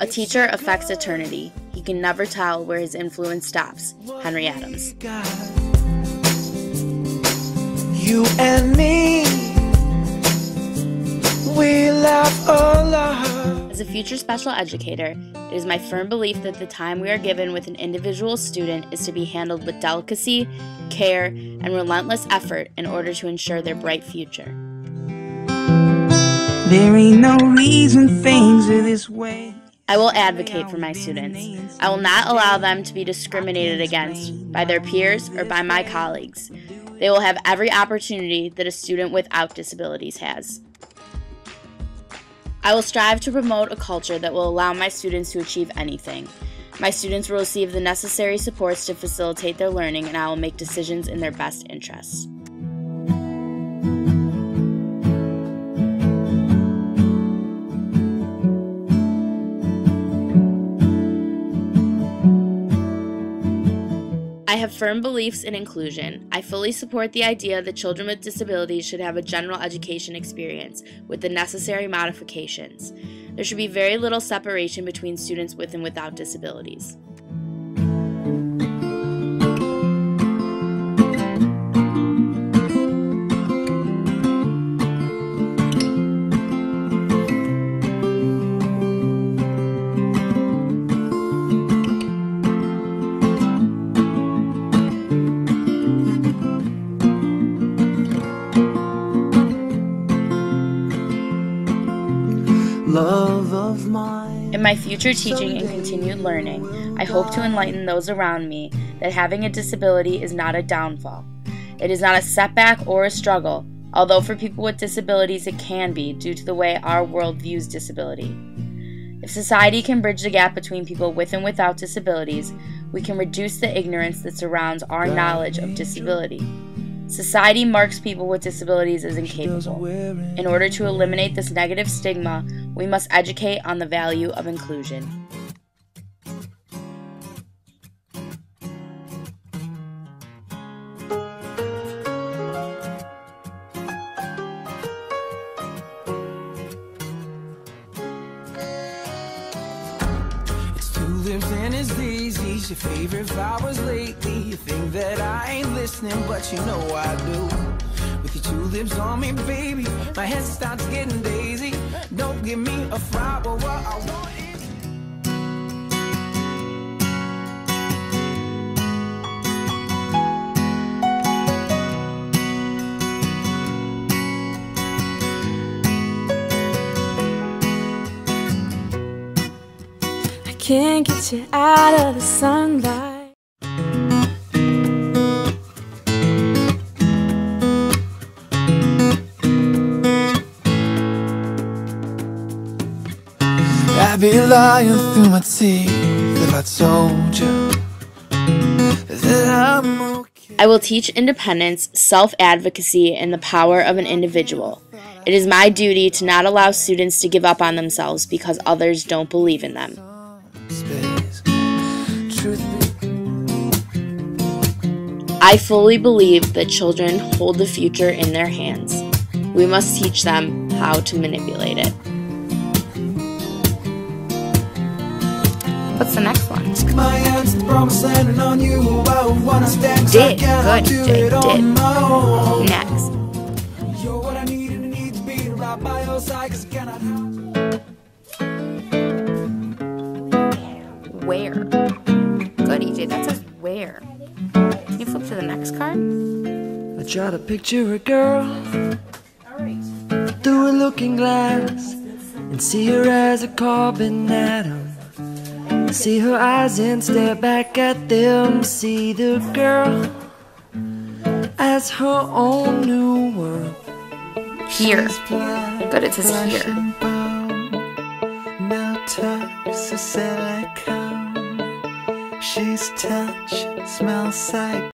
A teacher affects eternity. He can never tell where his influence stops. Henry Adams. You and me, we love Allah. As a future special educator, it is my firm belief that the time we are given with an individual student is to be handled with delicacy, care, and relentless effort in order to ensure their bright future. There ain't no reason things are this way. I will advocate for my students. I will not allow them to be discriminated against by their peers or by my colleagues. They will have every opportunity that a student without disabilities has. I will strive to promote a culture that will allow my students to achieve anything. My students will receive the necessary supports to facilitate their learning, and I will make decisions in their best interests. I have firm beliefs in inclusion. I fully support the idea that children with disabilities should have a general education experience with the necessary modifications. There should be very little separation between students with and without disabilities. Love of mine. In my future teaching and continued learning, I hope to enlighten those around me that having a disability is not a downfall. It is not a setback or a struggle, although for people with disabilities it can be due to the way our world views disability. If society can bridge the gap between people with and without disabilities, we can reduce the ignorance that surrounds our knowledge of disability. Society marks people with disabilities as incapable. In order to eliminate this negative stigma, we must educate on the value of inclusion. Tulips and his daisies, your favorite flowers lately. You think that I ain't listening, but you know I do. With your tulips on me, baby, my head starts getting daisy. Don't give me a flower, what I want is can't get you out of the sunlight. I'd be lying through my teeth if I told you that I'm okay. I will teach independence, self-advocacy, and the power of an individual. It is my duty to not allow students to give up on themselves because others don't believe in them. I fully believe that children hold the future in their hands. We must teach them how to manipulate it. What's the next one? Did. Good. Did. Next. Where? Good, EJ. That says where. Can you flip to the next card? I try to picture a girl through a looking glass and see her as a carbon atom. See her eyes and stare back at them. See the girl as her own new world. Here. Good, it says here. Now touch the silicone. She's touch, smells like